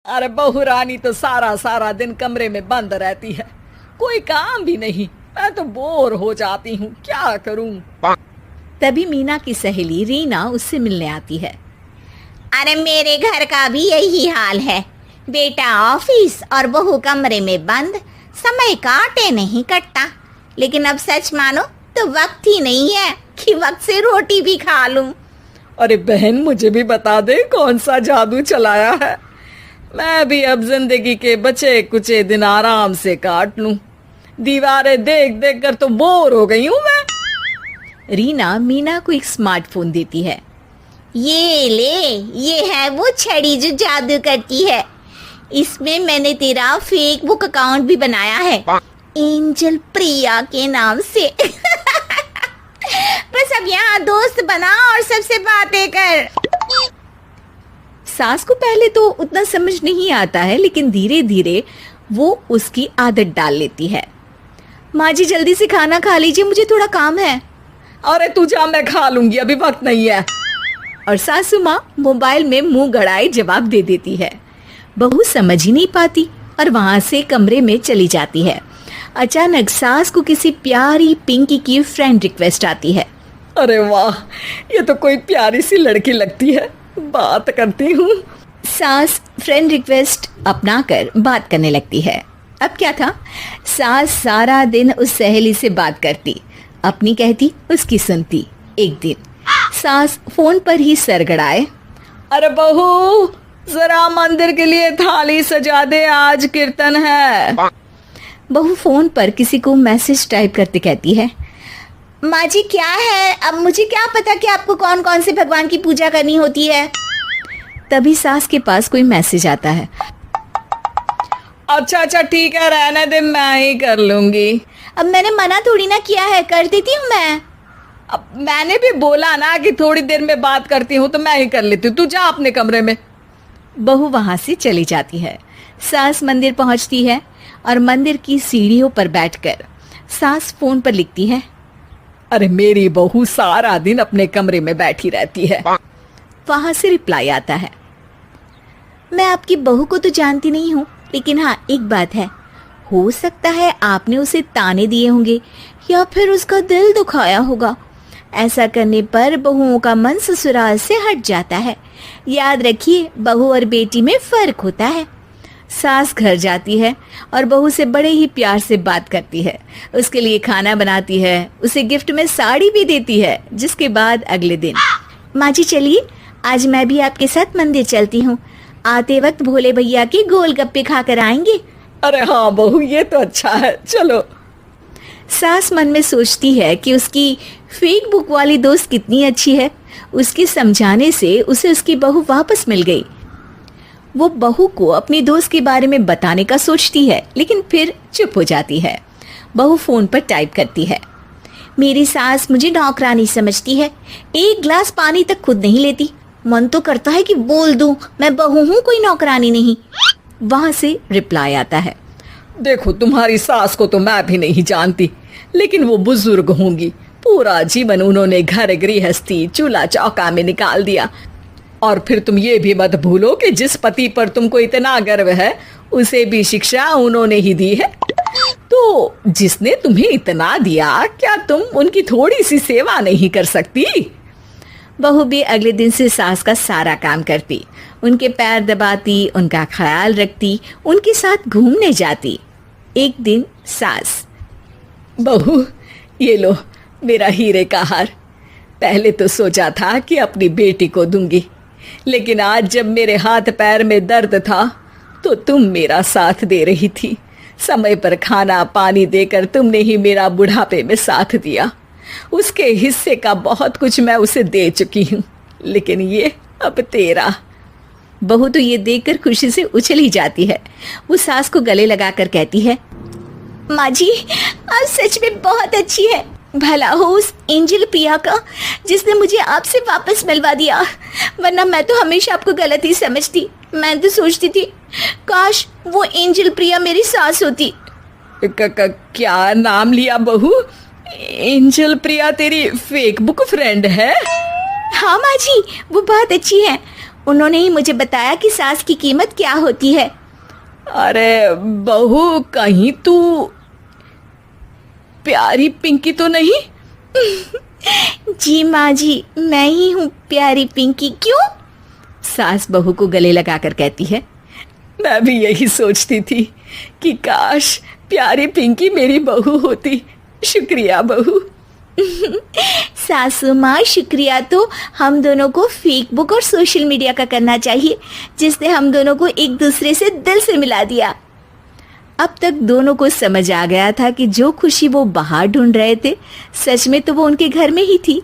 अरे बहू रानी तो सारा सारा दिन कमरे में बंद रहती है, कोई काम भी नहीं। मैं तो बोर हो जाती हूँ, क्या करूँ। तभी मीना की सहेली रीना उससे मिलने आती है। अरे मेरे घर का भी यही हाल है, बेटा ऑफिस और बहू कमरे में बंद, समय काटे नहीं कटता। लेकिन अब सच मानो तो वक्त ही नहीं है कि वक्त से रोटी भी खा लूं। अरे बहन, मुझे भी बता दे कौन सा जादू चलाया है। मैं भी अब जिंदगी के बचे कुचे दिन आराम से काट लूं। दीवारें देख देख कर तो बोर हो गई हूँ मैं। रीना मीना को एक स्मार्टफोन देती है। ये ले, ये है वो छड़ी जो जादू करती है। इसमें मैंने तेरा फेसबुक अकाउंट भी बनाया है, एंजल प्रिया के नाम से। बस अब यहाँ दोस्त बना और सबसे बातें कर। सास को पहले तो उतना समझ नहीं आता है, लेकिन धीरे धीरे वो उसकी आदत डाल लेती है। माँ जी जल्दी से खाना खा लीजिए, मुझे थोड़ा काम है। अरे तू जा, मैं खा लूंगी, अभी वक्त नहीं है। और सासू माँ मोबाइल में मुंह गड़ाए जवाब दे देती है। बहू समझ ही नहीं पाती और वहां से कमरे में चली जाती है। अचानक सास को किसी प्यारी पिंकी की फ्रेंड रिक्वेस्ट आती है। अरे वाह, ये तो कोई प्यारी सी लड़की लगती है, बात करती हूँ। सास फ्रेंड रिक्वेस्ट अपनाकर बात करने लगती है। अब क्या था, सास सारा दिन उस सहेली से बात करती, अपनी कहती उसकी सुनती। एक दिन सास फोन पर ही सरगड़ाए, अरे बहू जरा मंदिर के लिए थाली सजा दे, आज कीर्तन है। बहू फोन पर किसी को मैसेज टाइप करते कहती है, माँ जी क्या है, अब मुझे क्या पता कि आपको कौन कौन से भगवान की पूजा करनी होती है। तभी सास के पास कोई मैसेज आता है। अच्छा अच्छा ठीक है, रहने दे, मैं ही कर लूंगी। अब मैंने मना थोड़ी ना किया है, कर देती हूँ मैं। अब मैंने भी बोला ना कि थोड़ी देर में बात करती हूँ, तो मैं ही कर लेती हूँ, तू जा अपने कमरे में। बहू वहां से चली जाती है। सास मंदिर पहुंचती है और मंदिर की सीढ़ियों पर बैठकर सास फोन पर लिखती है, अरे मेरी बहू सारा दिन अपने कमरे में बैठी रहती है। वहां से रिप्लाई आता है, मैं आपकी बहू को तो जानती नहीं हूँ, लेकिन हाँ एक बात है, हो सकता है आपने उसे ताने दिए होंगे या फिर उसका दिल दुखाया होगा। ऐसा करने पर बहुओं का मन ससुराल से हट जाता है। याद रखिए, बहू और बेटी में फर्क होता है। सास घर जाती है और बहू से बड़े ही प्यार से बात करती है, उसके लिए खाना बनाती है, उसे गिफ्ट में साड़ी भी देती है। जिसके बाद अगले दिन, माँ जी चलिए आज मैं भी आपके साथ मंदिर चलती हूँ, आते वक्त भोले भैया के गोलगप्पे खाकर आएंगे। अरे हाँ बहू, ये तो अच्छा है, चलो। सास मन में सोचती है कि उसकी फेक बुक वाली दोस्त कितनी अच्छी है। उसके समझाने से उसे उसकी बहू वापस मिल गई। वो बहू को अपनी दोस्त के बारे में बताने का सोचती है, लेकिन फिर चुप हो जाती है। बहू फोन पर टाइप करती है, मेरी सास मुझे नौकरानी समझती है, एक गिलास पानी तक खुद नहीं लेती। मन तो करता है कि बोल दूं, मैं बहू हूँ, कोई नौकरानी नहीं। वहां से रिप्लाई आता है, देखो तुम्हारी सास को तो मैं भी नहीं जानती, लेकिन वो बुजुर्ग होंगी, पूरा जीवन उन्होंने घर गृहस्थी चूल्हा चौका में निकाल दिया। और फिर तुम ये भी मत भूलो कि जिस पति पर तुमको इतना गर्व है, उसे भी शिक्षा उन्होंने ही दी है। तो जिसने तुम्हें इतना दिया, क्या तुम उनकी थोड़ी सी सेवा नहीं कर सकती। बहू भी अगले दिन से सास का सारा काम करती, उनके पैर दबाती, उनका ख्याल रखती, उनके साथ घूमने जाती। एक दिन सास, बहू ये लो मेरा हीरे का हार। पहले तो सोचा था कि अपनी बेटी को दूंगी, लेकिन आज जब मेरे हाथ पैर में दर्द था तो तुम मेरा साथ दे रही थी। समय पर खाना पानी देकर तुमने ही मेरा बुढ़ापे में साथ दिया। उसके हिस्से का बहुत कुछ मैं उसे दे चुकी हूँ, लेकिन ये अब तेरा। बहू तो ये देखकर खुशी से उछली जाती है। वो सास को गले लगाकर कहती है, माँ जी आज सच में बहुत अच्छी है। भला हो उस एंजल प्रिया का जिसने मुझे आपसे वापस मिलवा दिया, वरना मैं तो हमेशा आपको गलत ही समझती। मैं तो सोचती थी काश वो एंजल प्रिया मेरी सास होती। क्या नाम लिया बहू? एंजल प्रिया तेरी फेक बुक फ्रेंड है? हाँ माँ जी, वो बहुत अच्छी है। उन्होंने ही मुझे बताया कि सास की कीमत क्या होती है। अरे बहू, कहीं तू प्यारी पिंकी तो नहीं? जी माँ जी, मैं ही हूँ प्यारी पिंकी। क्यों? सास बहू को गले लगाकर कहती है। मैं भी यही सोचती थी कि काश प्यारी पिंकी मेरी बहू होती। शुक्रिया बहू। सासू माँ, शुक्रिया तो हम दोनों को फेसबुक और सोशल मीडिया का करना चाहिए, जिसने हम दोनों को एक दूसरे से दिल से मिला दिया। अब तक दोनों को समझ आ गया था कि जो खुशी वो बाहर ढूंढ रहे थे, सच में तो वो उनके घर में ही थी।